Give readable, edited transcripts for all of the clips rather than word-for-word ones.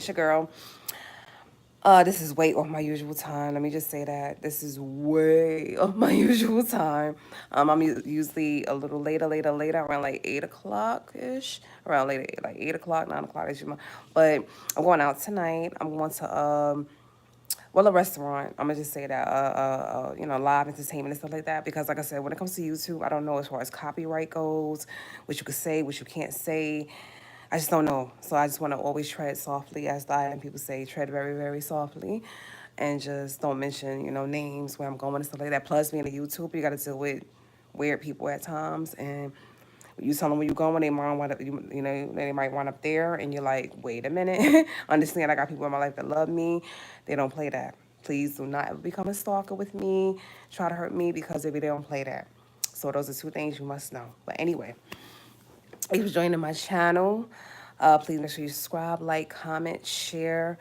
It's your girl. This is way off my usual time. Let me just say that. This is way off my usual time. I'm usually a little later, around like 8 o'clock-ish. Around later, like 8 o'clock, 9 o'clock. But I'm going out tonight. I'm going to, a restaurant. I'm gonna just say that, live entertainment and stuff like that. Because, like I said, when it comes to YouTube, I don't know as far as copyright goes, what you could say, what you can't say. I just don't know. So I just want to always tread softly, as the island people say, tread very, very softly, and just don't mention, names where I'm going and stuff like that. Plus, being a YouTuber, you got to deal with weird people at times, and you tell them where you going, they might wind up, they might wind up there, and you're like, wait a minute. Understand, I got people in my life that love me. They don't play that. Please do not ever become a stalker with me. Try to hurt me, because maybe they don't play that. So those are two things you must know. But anyway, if you're joining my channel, please make sure you subscribe, like, comment, share.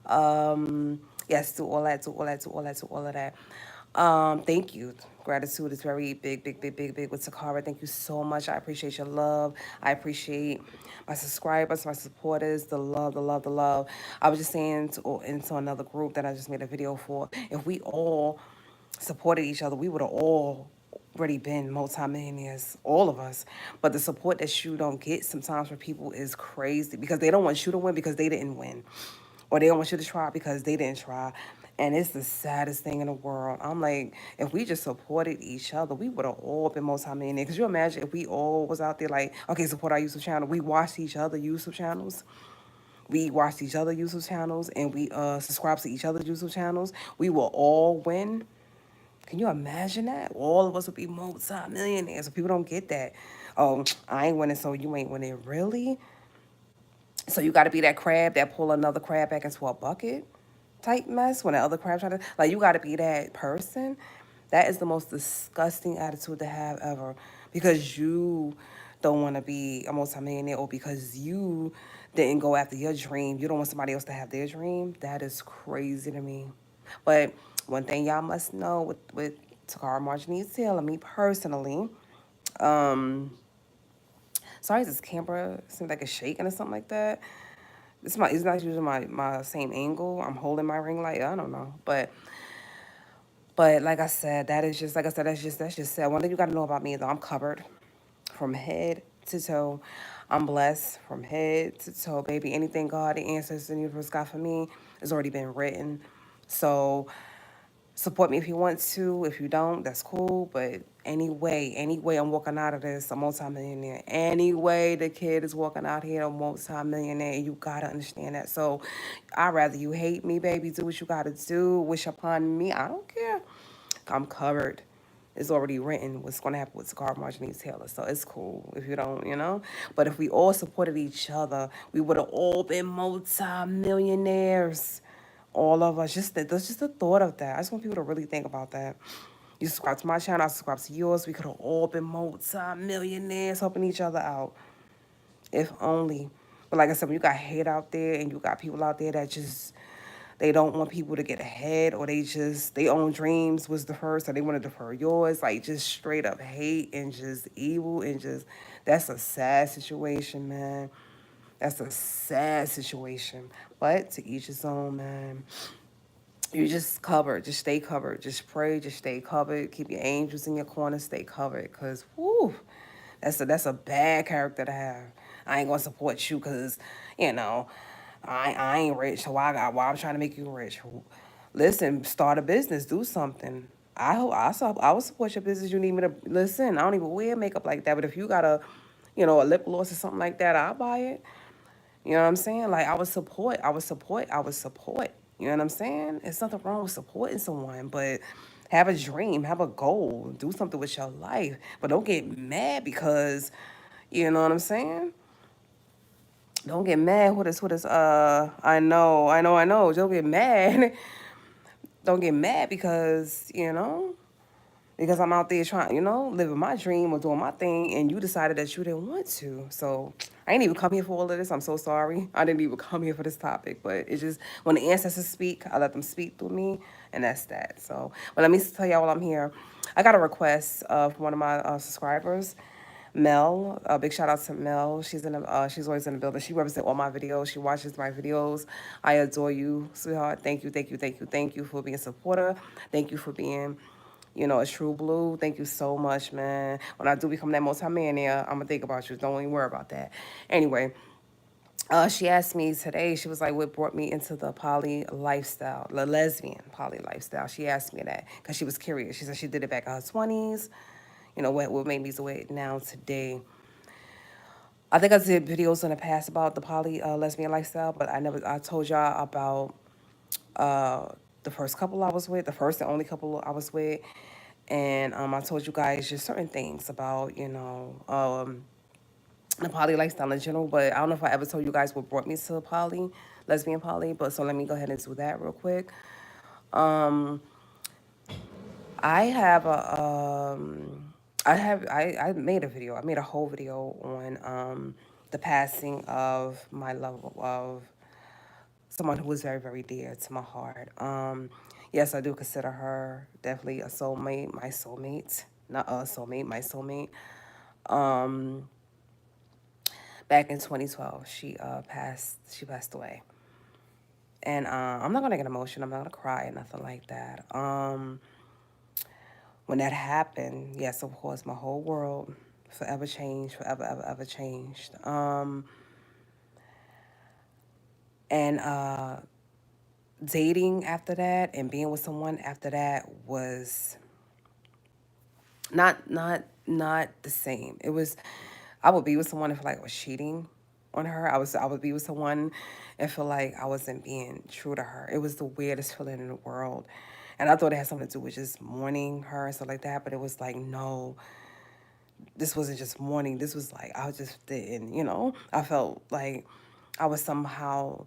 Yes, do all that, do all that, do all that, do all of that. Thank you. Gratitude is very big, big, big, big, big with Toccara. Thank you so much. I appreciate your love. I appreciate my subscribers, my supporters, the love, the love, the love. I was just saying into another group that I just made a video for. If we all supported each other, we would have all already been multimillionaires, all of us. But the support that you don't get sometimes from people is crazy, because they don't want you to win because they didn't win, or they don't want you to try because they didn't try. And it's the saddest thing in the world. I'm like, if we just supported each other, we would have all been multimillionaires. Because you imagine if we all was out there like, okay, support our YouTube channel. We watched each other YouTube channels. We watched each other YouTube channels, and we subscribe to each other's YouTube channels. We will all win. Can you imagine that? All of us would be multi-millionaires. So people don't get that. Oh, I ain't winning, so you ain't winning. Really? So you got to be that crab that pull another crab back into a bucket type mess when the other crab try to, like, you got to be that person. That is the most disgusting attitude to have ever, because you don't want to be a multimillionaire, or because you didn't go after your dream. You don't want somebody else to have their dream. That is crazy to me. But one thing y'all must know with Takara Marjanice Taylor, me personally, sorry, this camera seems like it's shaking or something like that. It's not using my same angle. I'm holding my ring light. I don't know. But like I said, that is just, like I said, that's just sad. One thing you gotta know about me is I'm covered from head to toe. I'm blessed from head to toe, baby. Anything God, the ancestors, and the universe got for me has already been written. So support me if you want to. If you don't, that's cool. But anyway, I'm walking out of this a multimillionaire. Anyway, the kid is walking out here a multimillionaire. You gotta understand that. So I'd rather you hate me, baby. Do what you gotta do. Wish upon me. I don't care. I'm covered. It's already written what's going to happen with Scar Marjorie Taylor. So it's cool if you don't. But if we all supported each other, we would have all been multi-millionaires. All of us. That's just the thought of that. I just want people to really think about that. You subscribe to my channel, I subscribe to yours. We could have all been multi-millionaires helping each other out. If only. But like I said, when you got hate out there, and you got people out there that just, they don't want people to get ahead, or they just, their own dreams was the first, so they want to defer yours. Like, just straight up hate and just evil, and just, that's a sad situation, man. That's a sad situation. But to each his own, man. You just covered. Just stay covered. Just pray. Just stay covered. Keep your angels in your corner. Stay covered. Cause whoo, that's a bad character to have. I ain't gonna support you because, you know, I ain't rich. So why I'm trying to make you rich. Listen, start a business. Do something. I will support your business. You need me to listen. I don't even wear makeup like that. But if you got a lip gloss or something like that, I'll buy it. You know what I'm saying? Like, I would support, I would support, I would support. You know what I'm saying? There's nothing wrong with supporting someone, but have a dream, have a goal, do something with your life. But don't get mad because, you know what I'm saying? Don't get mad. What is, I know. Don't get mad. Don't get mad because I'm out there trying, living my dream or doing my thing, and you decided that you didn't want to. So I ain't even come here for all of this. I'm so sorry. I didn't even come here for this topic, but it's just when the ancestors speak, I let them speak through me, and that's that. So, but let me tell y'all while I'm here, I got a request from one of my subscribers. Mel, a big shout out to Mel. She's always in the building. She represents all my videos. She watches my videos. I adore you, sweetheart. Thank you, thank you, thank you, thank you for being a supporter. Thank you for being, a true blue. Thank you so much, man. When I do become that multi-millionaire, I'm gonna think about you. Don't even worry about that. Anyway, she asked me today, she was like, what brought me into the poly lifestyle, the lesbian poly lifestyle? She asked me that because she was curious. She said she did it back in her 20s. What made me do it now today. I think I did videos in the past about the poly lesbian lifestyle, but I told y'all about the first couple I was with, the first and only couple I was with. And I told you guys just certain things about, the poly lifestyle in general, but I don't know if I ever told you guys what brought me to poly, lesbian poly, but so let me go ahead and do that real quick. I have I made a video. I made a whole video on the passing of my love of someone who was very, very dear to my heart. Yes, I do consider her definitely a soulmate, my soulmate. Not a soulmate, my soulmate. Back in 2012, she passed away. And I'm not gonna get emotional. I'm not gonna cry or nothing like that. When that happened, yes, of course, my whole world forever changed, forever, ever, ever changed. And dating after that and being with someone after that was not the same. It was I would be with someone and feel like I was cheating on her. I would be with someone and feel like I wasn't being true to her. It was the weirdest feeling in the world. And I thought it had something to do with just mourning her and stuff like that, but it was like, no, this wasn't just mourning. This was like I just didn't, I felt like I was somehow,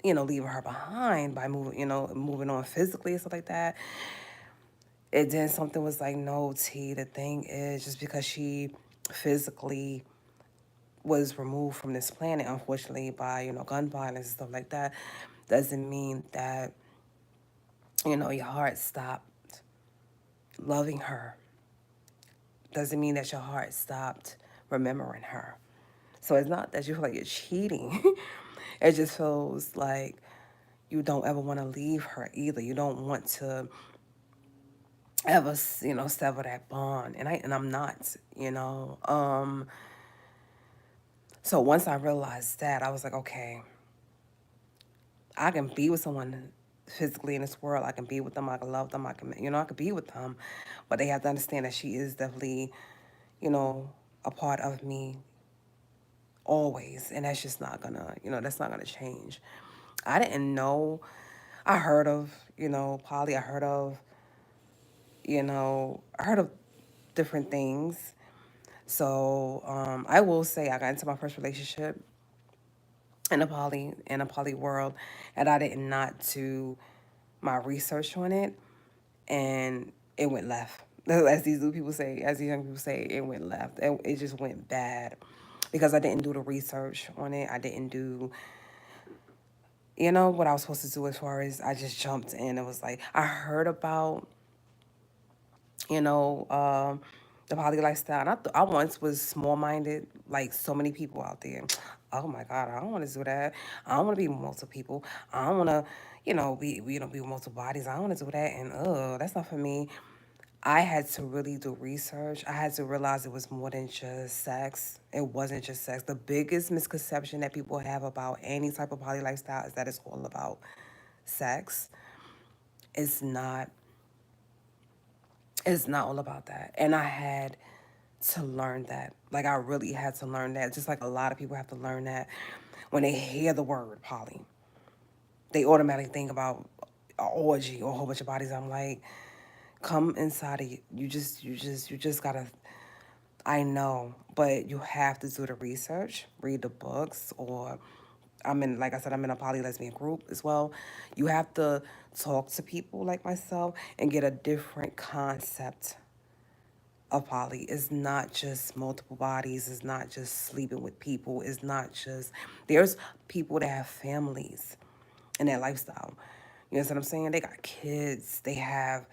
leaving her behind by moving on physically and stuff like that. And then something was like, no, T, the thing is, just because she physically was removed from this planet, unfortunately, by, gun violence and stuff like that, doesn't mean that, your heart stopped loving her. Doesn't mean that your heart stopped remembering her. So it's not that you feel like you're cheating. It just feels like you don't ever want to leave her either. You don't want to ever, sever that bond. And I'm not, So once I realized that, I was like, okay, I can be with someone physically in this world. I can be with them. I can love them. I could be with them. But they have to understand that she is definitely, you know, a part of me always. And that's just not gonna, that's not gonna change. I didn't know. I heard of, poly. I heard of different things. So I will say I got into my first relationship in a poly world, and I did not do my research on it, and it went left. As these young people say, it went left. It just went bad because I didn't do the research on it. I didn't do, what I was supposed to do as far as I just jumped in. It was like I heard about, you know, um, the poly lifestyle. And I once was small minded, like so many people out there. Oh my God, I don't want to do that. I don't want to be with multiple people. I don't want to, be with multiple bodies. I don't want to do that. And that's not for me. I had to really do research. I had to realize it was more than just sex. It wasn't just sex. The biggest misconception that people have about any type of poly lifestyle is that it's all about sex. It's not. It's not all about that. And I had to learn that. Like, I really had to learn that. Just like a lot of people have to learn that when they hear the word poly, they automatically think about an orgy or a whole bunch of bodies. I'm like, come inside of you. You just gotta. I know, but you have to do the research, read the books, or like I said, I'm in a poly lesbian group as well. You have to talk to people like myself and get a different concept of poly. Is not just multiple bodies. It's not just sleeping with people. It's not just, there's people that have families in their lifestyle. You know what I'm saying? They got kids. They have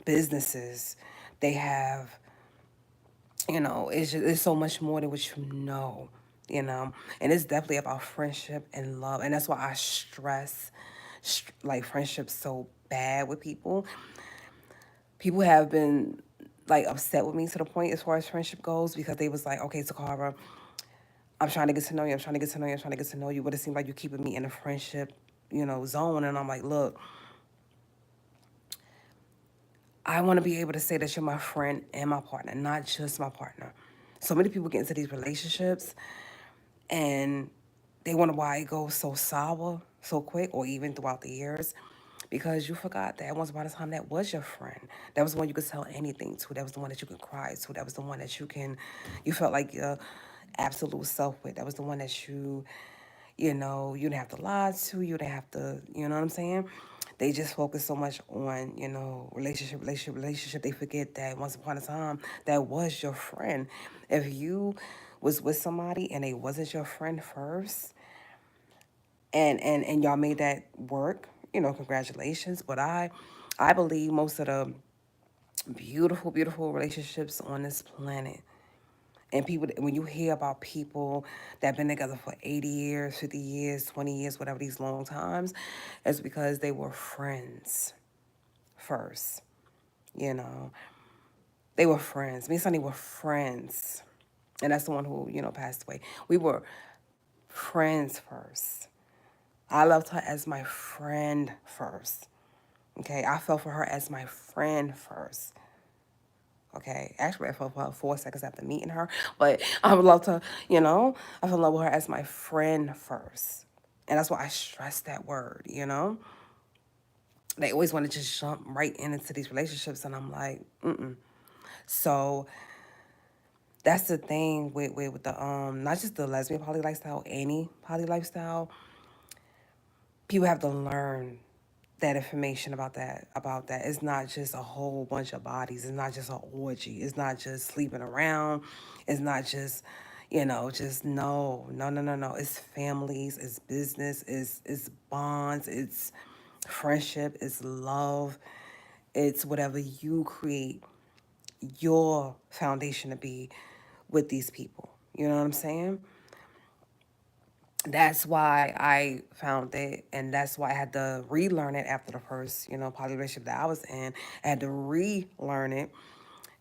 businesses. They have It's so much more than what you know, and it's definitely about friendship and love, and that's why I stress like friendship so bad with people. People have been like upset with me to the point as far as friendship goes because they was like, okay, Takara, I'm trying to get to know you, I'm trying to get to know you, I'm trying to get to know you, but it seems like you're keeping me in a friendship, zone, and I'm like, look, I want to be able to say that you're my friend and my partner, not just my partner. So many people get into these relationships and they wonder why it goes so sour so quick or even throughout the years because you forgot that once upon a time that was your friend. That was the one you could tell anything to. That was the one that you could cry to. That was the one that you felt like your absolute self with. That was the one that you didn't have to lie to. You didn't have to, you know what I'm saying? They just focus so much on, relationship. They forget that once upon a time, that was your friend. If you was with somebody and they wasn't your friend first, and y'all made that work, congratulations. But I believe most of the beautiful, beautiful relationships on this planet. And people, when you hear about people that have been together for 80 years, 50 years, 20 years, whatever these long times, it's because they were friends first. You know, they were friends. Me and Sonny were friends. And that's the one who, passed away. We were friends first. I loved her as my friend first. Okay, I fell for her as my friend first. Okay, actually, I fell for her 4 seconds after meeting her, but I would love to, I fell in love with her as my friend first. And that's why I stress that word, They always want to just jump right into these relationships, and I'm like, mm-mm. So that's the thing with the, not just the lesbian poly lifestyle, any poly lifestyle, people have to learn that information about that. It's not just a whole bunch of bodies. It's not just an orgy. It's not just sleeping around. It's not just just no. It's families, it's business, it's bonds, it's friendship, it's love, it's whatever you create your foundation to be with these people. You know what I'm saying? That's why I found it, and that's why I had to relearn it after the first, poly relationship that I was in. I had to relearn it,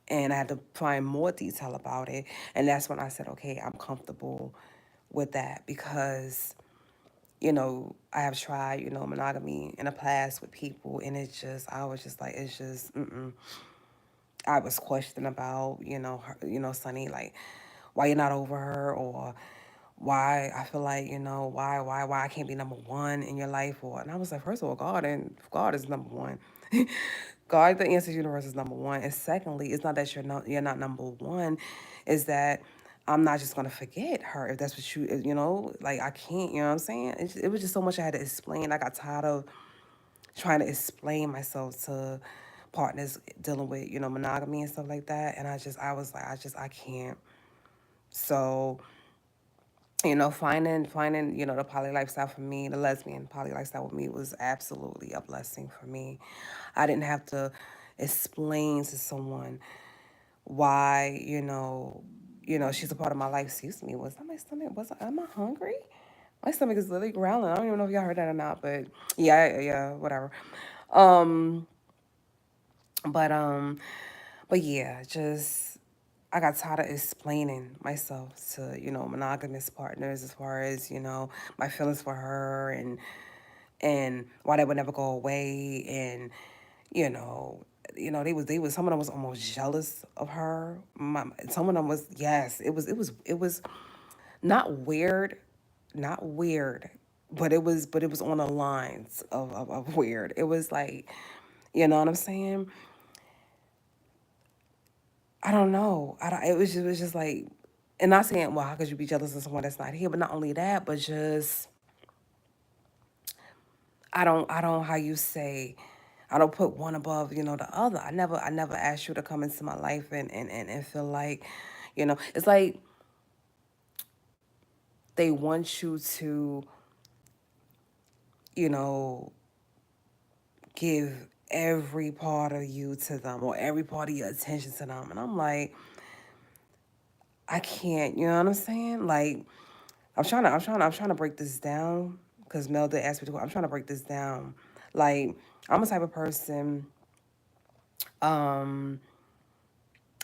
and I had to find more detail about it, and that's when I said, okay, I'm comfortable with that because, I have tried, monogamy in the past with people, and I was just like, it's just, mm-mm. I was questioning about, Sonny, like, why you're not over her, or why I feel like, why I can't be number one in your life, and I was like, first of all, God is number one. God, the answer universe is number one. And secondly, it's not that you're not number one, is that I'm not just gonna forget her if that's what like I can't, you know what I'm saying? It was just so much I had to explain. I got tired of trying to explain myself to partners dealing with, monogamy and stuff like that. And I was like, I can't. So, finding, the poly lifestyle for me, the lesbian poly lifestyle with me was absolutely a blessing for me. I didn't have to explain to someone why, she's a part of my life. Excuse me, was that my stomach? Am I hungry? My stomach is literally growling. I don't even know if y'all heard that or not, but yeah, whatever. Um, but but yeah, just I got tired of explaining myself to, monogamous partners as far as, my feelings for her and why they would never go away, and you know they was some of them was almost jealous of her. Some of them was, yes, it was not weird, not weird, but it was on the lines of weird. It was like, you know what I'm saying? I don't know. It was just like, and not saying, well, how could you be jealous of someone that's not here? But not only that, but just I don't how you say, I don't put one above, the other. I never asked you to come into my life and feel like, it's like they want you to, you know, give every part of you to them or every part of your attention to them. And I'm like, I can't, you know what I'm saying? Like, I'm trying to break this down because Mel did ask me to. I'm trying to break this down. Like, I'm a type of person. Um,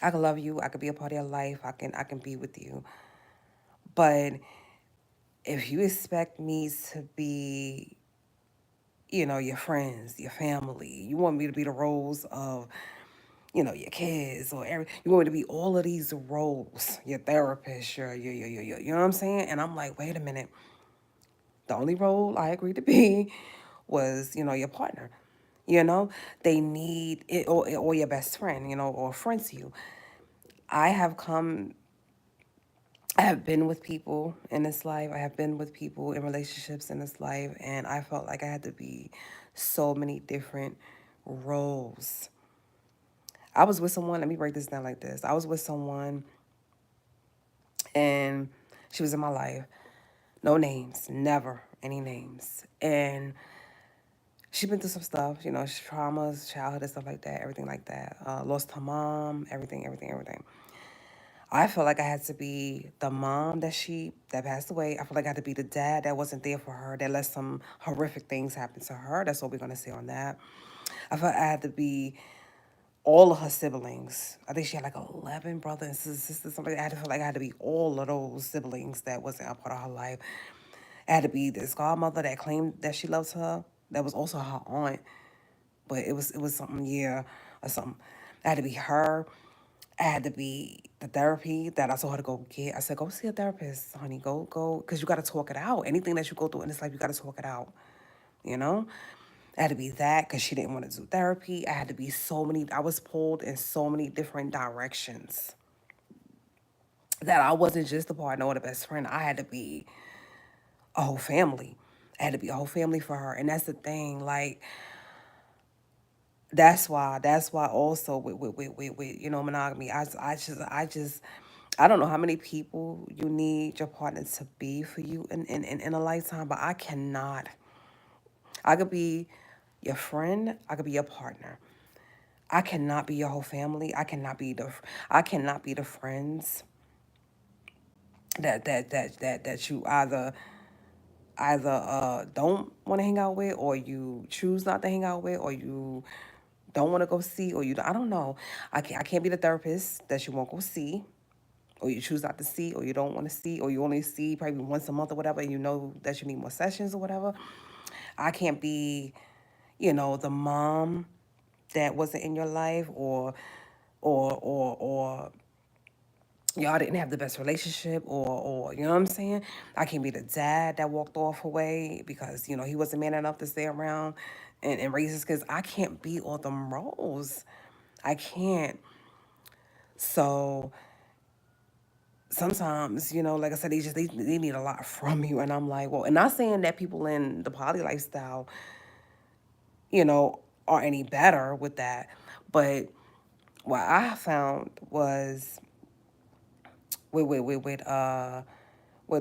I can love you. I could be a part of your life. I can be with you. But if you expect me to be, your friends, your family, you want me to be the roles of, your kids or you want me to be all of these roles, your therapist, you know what I'm saying? And I'm like, wait a minute. The only role I agreed to be was, your partner. You know, they need it, or your best friend, or a friend to you. I have come, I have been with people in this life. I have been with people in relationships in this life, and I felt like I had to be so many different roles. I was with someone, let me break this down like this. I was with someone, and she was in my life. No names, never any names. And she's been through some stuff, traumas, childhood and stuff like that, everything like that. Lost her mom, everything. I felt like I had to be the mom that passed away. I felt like I had to be the dad that wasn't there for her, that let some horrific things happen to her. That's what we're gonna say on that. I felt I had to be all of her siblings. I think she had like 11 brothers and sisters, something. I had to feel like I had to be all of those siblings that wasn't a part of her life. I had to be this godmother that claimed that she loves her, that was also her aunt, but it was something, yeah, or something. I had to be her. I had to be the therapy that I told her to go get. I said, go see a therapist, honey. Go, because you got to talk it out. Anything that you go through in this life, you got to talk it out, you know? I had to be that because she didn't want to do therapy. I had to be I was pulled in so many different directions that I wasn't just a partner or the best friend. I had to be a whole family. I had to be a whole family for her. And that's the thing, like, that's why also with monogamy, I don't know how many people you need your partner to be for you in a lifetime, but I could be your friend, I could be your partner. I cannot be your whole family. I cannot be the friends that you either don't want to hang out with, or you choose not to hang out with, or you don't want to go see, or I don't know. I can't be the therapist that you won't go see, or you choose not to see, or you don't want to see, or you only see probably once a month or whatever, and you know that you need more sessions or whatever. I can't be, the mom that wasn't in your life, or y'all didn't have the best relationship, or you know what I'm saying. I can't be the dad that walked off away because he wasn't man enough to stay around and raise his kids. I can't be all them roles. I can't. So sometimes, like I said, they need a lot from you, and I'm like, well, and not saying that people in the poly lifestyle, are any better with that, but what I found was with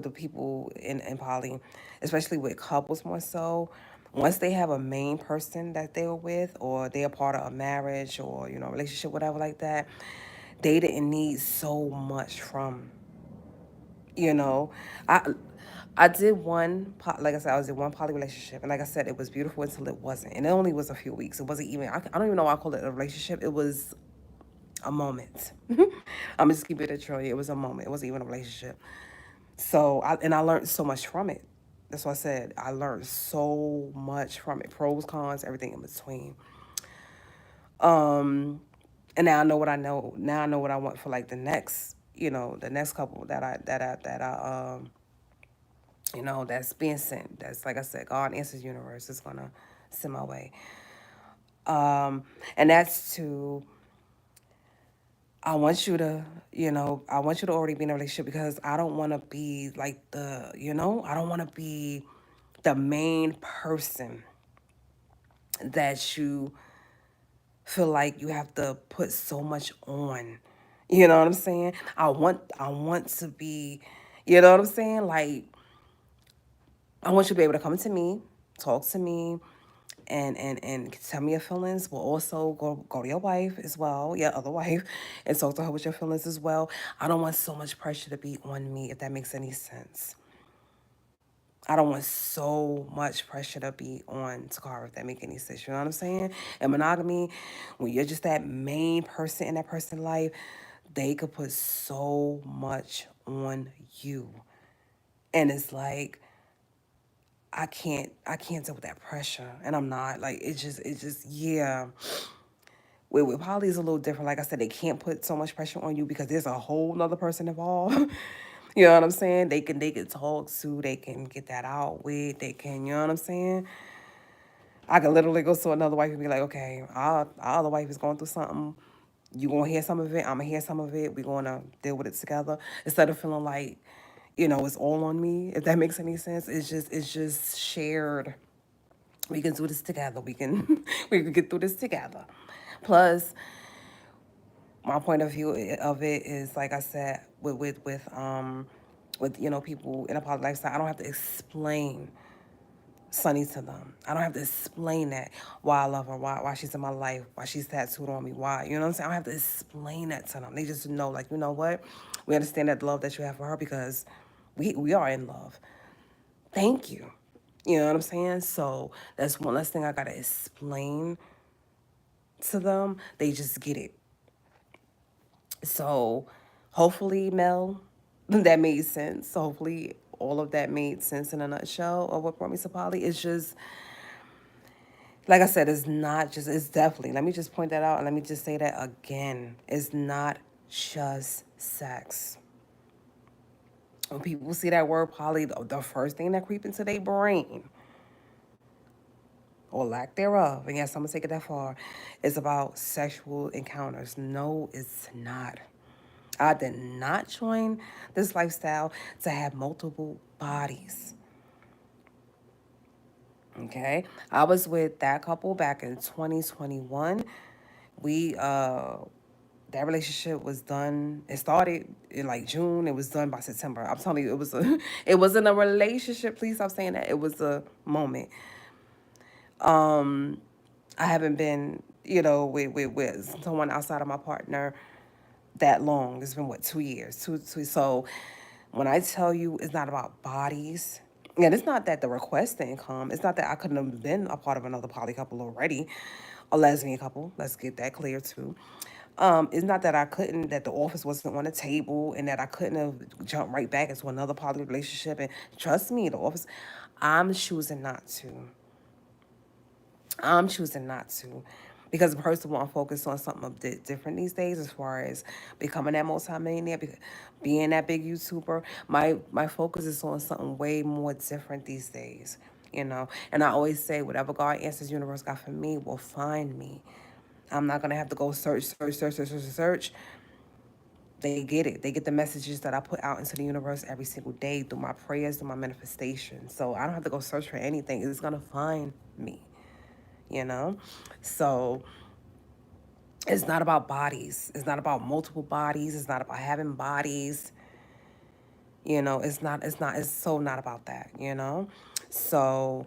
the people in poly, especially with couples more so, once they have a main person that they're with, or they're part of a marriage, or relationship, whatever like that, they didn't need so much from you know I I did like I said, I was in one poly relationship, and like I said, it was beautiful until it wasn't, and it only was a few weeks. It wasn't even, I don't even know why I call it a relationship. It was a moment. I'm just keep it a trillion. It was a moment. It wasn't even a relationship. So I learned so much from it. That's what I said. I learned so much from it. Pros, cons, everything in between. And now I know what I know. Now I know what I want for like the next couple that that's being sent. That's, like I said, God answers universe is gonna send my way. And that's to I want you to already be in a relationship, because I don't want to be like I don't want to be the main person that you feel like you have to put so much on. You know what I'm saying? I want to be, you know what I'm saying? Like, I want you to be able to come to me, talk to me, and tell me your feelings. We'll also go to your wife as well, your other wife, and talk to her with your feelings as well. I don't want so much pressure to be on me, if that makes any sense. I don't want so much pressure to be on Toccara, if that make any sense. You know what I'm saying? And monogamy, when you're just that main person in that person's life, they could put so much on you. And it's like, I can't deal with that pressure. And I'm not. Like, yeah. With poly is a little different. Like I said, they can't put so much pressure on you because there's a whole nother person involved. You know what I'm saying? They can talk to, they can get that out with, they can, you know what I'm saying? I could literally go to another wife and be like, okay, our other wife is going through something. You gonna hear some of it, I'm gonna hear some of it. We're gonna deal with it together. Instead of feeling like, it's all on me, if that makes any sense. It's just shared. We can do this together. We can we can get through this together. Plus, my point of view of it is, like I said, with people in a positive lifestyle, I don't have to explain Sunny to them. I don't have to explain that, why I love her, why she's in my life, why she's tattooed on me, why, you know what I'm saying? I don't have to explain that to them. They just know, like, you know what? We understand that love that you have for her because we are in love. Thank you. You know what I'm saying? So that's one less thing I gotta explain to them. They just get it. So hopefully, Mel, that made sense. So hopefully all of that made sense in a nutshell of what brought me to poly. It's just, like I said, it's not just, it's definitely, let me just point that out and let me just say that again. It's not just sex. When people see that word poly, the first thing that creep into their brain, or lack thereof, and yes, I'm gonna take it that far, is about sexual encounters. No, it's not. I did not join this lifestyle to have multiple bodies. Okay, I was with that couple back in 2021. We that relationship was done. It started in like June. It was done by September. I'm telling you, it was a. It wasn't a relationship. Please stop saying that. It was a moment. I haven't been, with someone outside of my partner that long. It's been what, 2 years, two. So when I tell you it's not about bodies, and it's not that the request didn't come. It's not that I couldn't have been a part of another poly couple already, a lesbian couple. Let's get that clear too. It's not that I couldn't, that the office wasn't on the table, and that I couldn't have jumped right back into another poly relationship. And trust me, the office, I'm choosing not to. I'm choosing not to. Because first of all, I'm focused on something a bit different these days as far as becoming that multimillionaire, being that big YouTuber. My focus is on something way more different these days, And I always say, whatever God answers universe got for me will find me. I'm not gonna have to go search. They get it. They get the messages that I put out into the universe every single day through my prayers, through my manifestation. So I don't have to go search for anything. It's gonna find me, you know? So it's not about bodies. It's not about multiple bodies. It's not about having bodies. It's so not about that. So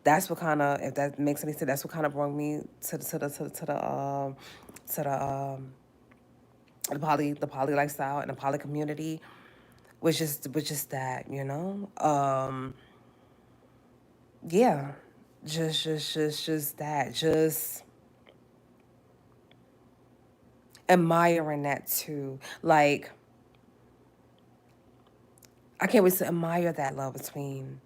that's what kind of, if that makes any sense, that's what kind of brought me to the poly lifestyle and the poly community, which is that. Yeah, just that, just admiring that too. Like, I can't wait to admire that love between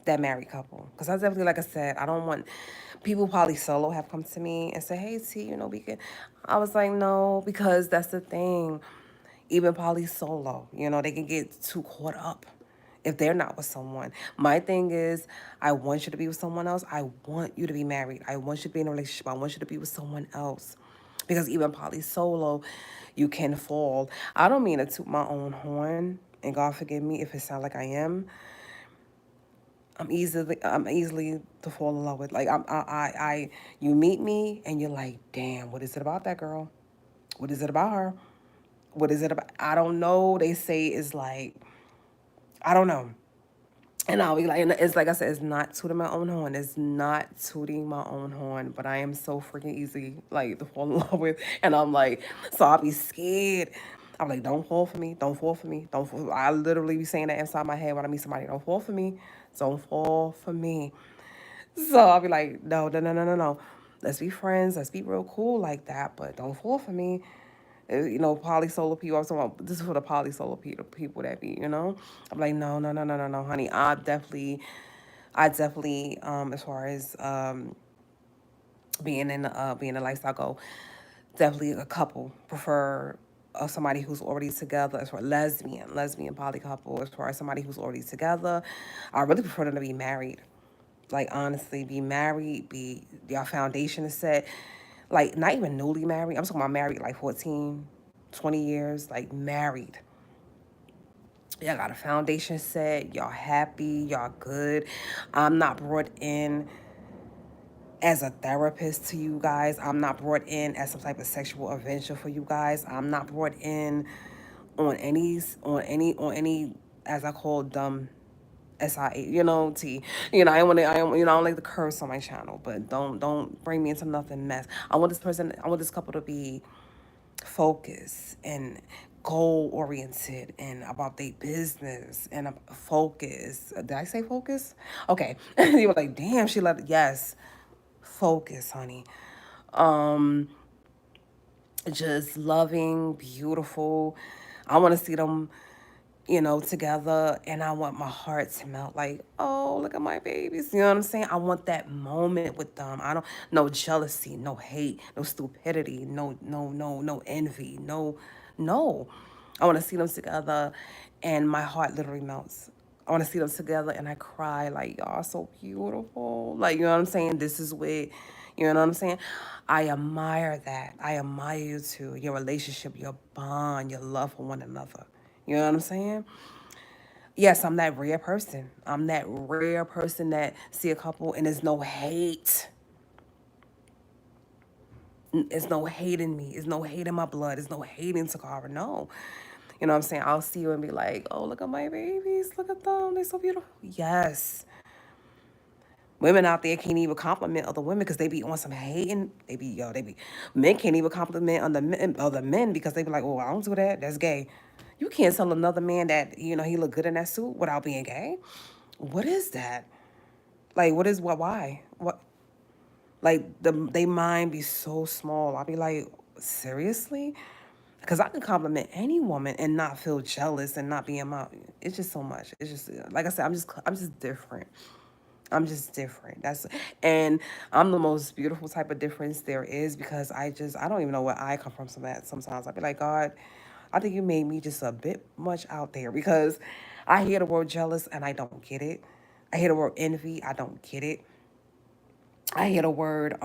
that married couple. Because I definitely, like I said, I don't want people probably solo have come to me and say, hey, T, we can. I was like, no, because that's the thing. Even poly solo, they can get too caught up if they're not with someone. My thing is, I want you to be with someone else. I want you to be married. I want you to be in a relationship. I want you to be with someone else. Because even poly solo, you can fall. I don't mean to toot my own horn, and God forgive me if it sounds like I am. I'm easily to fall in love with. Like, you meet me and you're like, damn, what is it about that girl? What is it about her? What is it about? I don't know. They say it's like, I don't know. And I'll be like, and it's like I said, it's not tooting my own horn. It's not tooting my own horn, but I am so freaking easy, like, to fall in love with. And I'm like, so I'll be scared. I'm like, don't fall for me. Don't fall for me. Don't fall. I literally be saying that inside my head when I meet somebody. Don't fall for me. Don't fall for me. So I'll be like, no, no, no, no, no, no. Let's be friends. Let's be real cool like that, but don't fall for me. You know, polysolar people. I was talking about this is for the polysolar people, people that be, you know. I'm like, no, no, no, no, no, no, honey. I definitely, as far as being a lifestyle go, definitely a couple prefer somebody who's already together. As far as lesbian poly couple, as far as somebody who's already together, I really prefer them to be married. Like, honestly, be married, be your foundation is set. Like, not even newly married. I'm talking about married like 14, 20 years, like married. Y'all got a foundation set. Y'all happy. Y'all good. I'm not brought in as a therapist to you guys. I'm not brought in as some type of sexual adventure for you guys. I'm not brought in on any as I call dumb SIA, T. I don't like the curse on my channel, but don't bring me into nothing mess. I want this couple to be focused and goal oriented and about their business and focus. Did I say focus? Okay. You were like, damn, she let yes. Focus, honey. Um, just loving, beautiful. I want to see them, together, and I want my heart to melt like, oh, look at my babies. You know what I'm saying? I want that moment with them. I don't no jealousy, no hate, no stupidity, no envy, no. I want to see them together, and my heart literally melts. I want to see them together, and I cry like, y'all are so beautiful. Like, you know what I'm saying? This is what, you know what I'm saying? I admire that. I admire you too. Your relationship, your bond, your love for one another. You know what I'm saying? Yes, I'm that rare person. I'm that rare person that see a couple and there's no hate. There's no hate in me. There's no hate in my blood. There's no hate in Toccara. No. You know what I'm saying? I'll see you and be like, oh, look at my babies. Look at them. They're so beautiful. Yes. Women out there can't even compliment other women because they be on some hating. Men can't even compliment other men because they be like, oh, I don't do that. That's gay. You can't tell another man that, he look good in that suit without being gay. What is that? Like, what is what? Why? What? Like, they mind be so small. I'll be like, seriously? Because I can compliment any woman and not feel jealous and not be in my. It's just so much. It's just like I said. I'm just different. I'm just different. And I'm the most beautiful type of difference there is because I don't even know where I come from. Sometimes I'll be like, God, I think you made me just a bit much out there because I hear the word jealous and I don't get it. I hear the word envy. I don't get it. I hear the word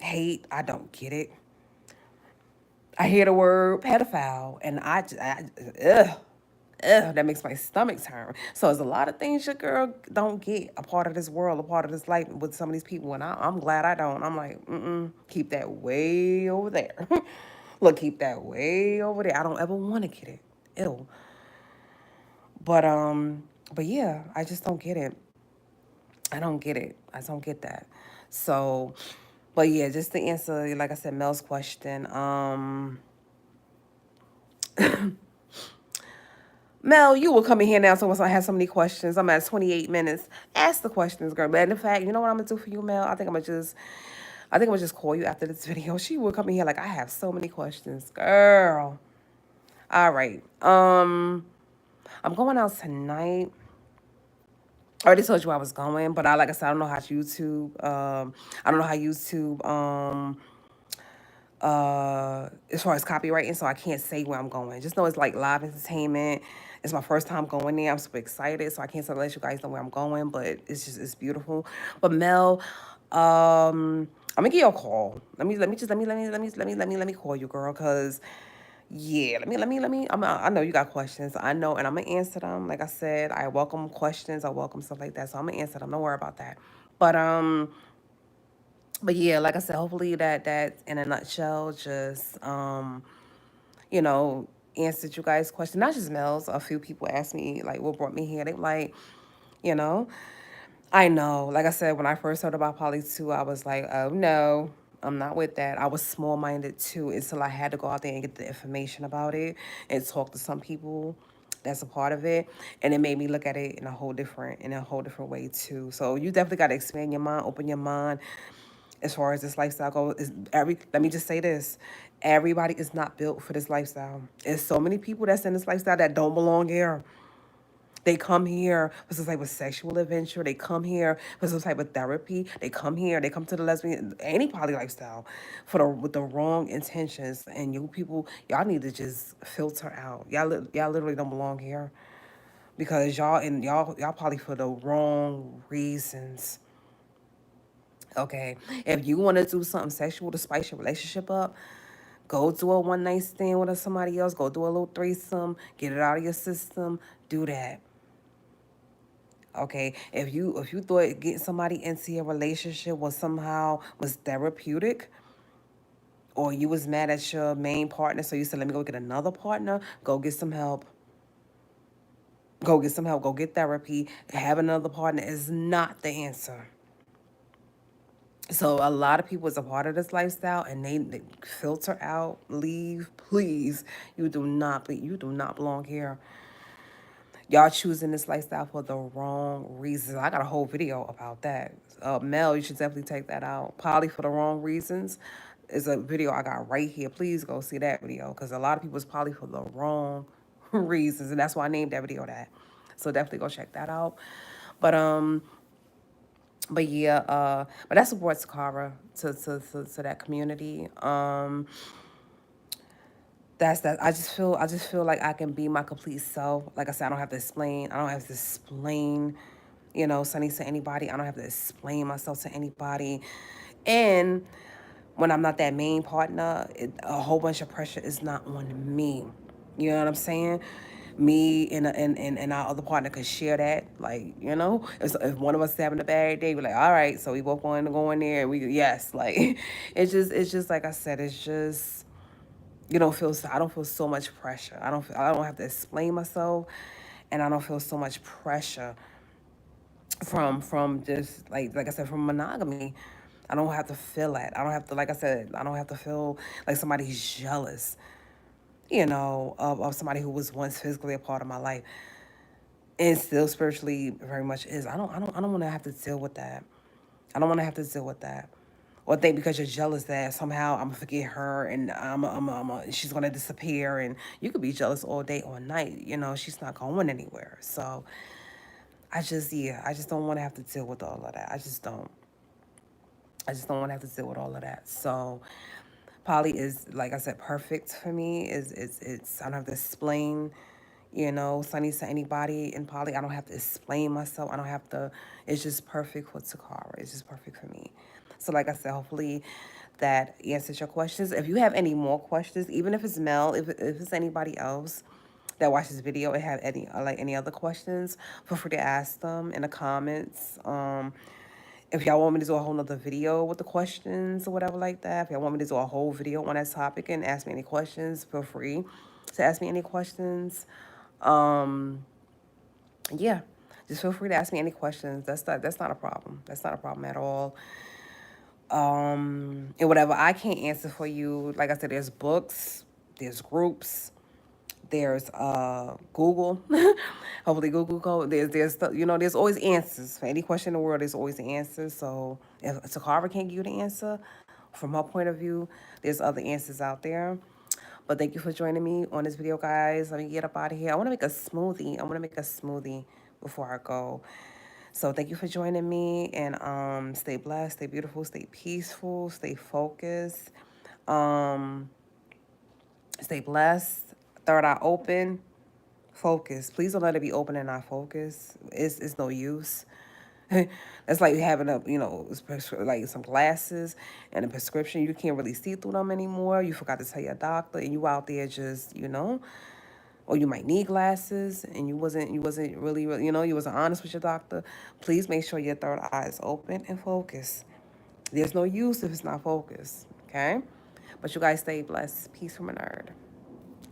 hate. I don't get it. I hear the word pedophile, and ugh, that makes my stomach turn. So there's a lot of things your girl don't get a part of this world, a part of this life with some of these people, and I'm glad I don't. I'm like, keep that way over there. Look, keep that way over there. I don't ever want to get it. Ew. But but yeah, I just don't get it. I don't get it. I don't get that. So, but yeah, just to answer, like I said, Mel's question. Mel, you will come in here now so once I have so many questions. I'm at 28 minutes. Ask the questions, girl. But in fact, you know what I'm gonna do for you, Mel? I think I'm gonna just call you after this video. She will come in here like I have so many questions. Girl. All right. I'm going out tonight. I already told you I was going, but like I said, I don't know how YouTube I don't know how YouTube as far as copywriting, so I can't say where I'm going. Just know it's like live entertainment. It's my first time going there. I'm super excited, so I can't let you guys know where I'm going, but it's beautiful. But Mel, I'm gonna give you a call. Let me call you, girl, cause yeah, let me. I know you got questions. I know, and I'm gonna answer them. Like I said, I welcome questions. I welcome stuff like that. So I'm gonna answer them. Don't worry about that. But but yeah, like I said, hopefully that in a nutshell, just you know, answered you guys' question. Not just males. A few people asked me like, what brought me here. They like, you know, I know. Like I said, when I first heard about poly too, I was like, oh no, I'm not with that. I was small minded too until I had to go out there and get the information about it and talk to some people that's a part of it, and it made me look at it in a whole different way too. So you definitely got to expand your mind, open your mind as far as this lifestyle goes. Let me just say this. Everybody is not built for this lifestyle. There's so many people that's in this lifestyle that don't belong here. They come here for some type of sexual adventure. They come here for some type of therapy. They come to the lesbian, any poly lifestyle with the wrong intentions. And you people, y'all need to just filter out. Y'all literally don't belong here because y'all probably for the wrong reasons. Okay, if you want to do something sexual to spice your relationship up, go do a one night stand with somebody else. Go do a little threesome. Get it out of your system. Do that. Okay, if you thought getting somebody into a relationship was therapeutic, or you was mad at your main partner, so you said, "Let me go get another partner." Go get some help. Go get some help. Go get therapy. Have another partner is not the answer. So a lot of people is a part of this lifestyle, and they filter out, leave. Please, you do not belong here. Y'all choosing this lifestyle for the wrong reasons. I got a whole video about that. Mel, you should definitely take that out. Poly for the wrong reasons is a video I got right here. Please go see that video because a lot of people is poly for the wrong reasons, and that's why I named that video that. So definitely go check that out. But yeah, but that supports Toccara to that community. That's that. I just feel like I can be my complete self. Like I said, I don't have to explain. I don't have to explain, Sunny to anybody. I don't have to explain myself to anybody. And when I'm not that main partner, a whole bunch of pressure is not on me. You know what I'm saying? Me and our other partner could share that. Like, if one of us is having a bad day, we're like, all right, so we both going to go in there and yes, like, it's just like I said, it's just, I don't feel so much pressure. I don't have to explain myself, and I don't feel so much pressure from just like I said, from monogamy. I don't have to feel that. I don't have to, like I said, I don't have to feel like somebody's jealous, of somebody who was once physically a part of my life and still spiritually very much is. I don't want to have to deal with that. I don't want to have to deal with that. Or think because you're jealous that somehow I'm gonna forget her and she's gonna disappear, and you could be jealous all day all night. She's not going anywhere. So I just don't want to have to deal with all of that. I just don't. I just don't want to have to deal with all of that. So poly is, like I said, perfect for me. It's I don't have to explain, Sunny to anybody in poly. I don't have to explain myself. I don't have to. It's just perfect for Toccara. It's just perfect for me. So like I said, hopefully that answers your questions. If you have any more questions, even if it's Mel, if it's anybody else that watches this video and have any other questions, feel free to ask them in the comments. If y'all want me to do a whole nother video with the questions or whatever like that, if y'all want me to do a whole video on that topic and ask me any questions, feel free to ask me any questions. Yeah, just feel free to ask me any questions. That's not a problem. That's not a problem at all. And whatever I can't answer for you, like I said, there's books, there's groups, there's Google. Hopefully Google go. There's always answers for any question in the world. There's always an answer. So if Toccara can't give you the answer, from her point of view, there's other answers out there. But thank you for joining me on this video, guys. Let me get up out of here. I want to make a smoothie. Before I go. So thank you for joining me, and stay blessed, stay beautiful, stay peaceful, stay focused. Um, Stay blessed. Third eye open. Focus. Please don't let it be open and not focus. It's no use. That's like having like some glasses and a prescription. You can't really see through them anymore. You forgot to tell your doctor, and you out there just, or you might need glasses, and you wasn't really, you wasn't honest with your doctor. Please make sure your third eye is open and focused. There's no use if it's not focused. Okay, but you guys stay blessed. Peace from a nerd.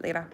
Later.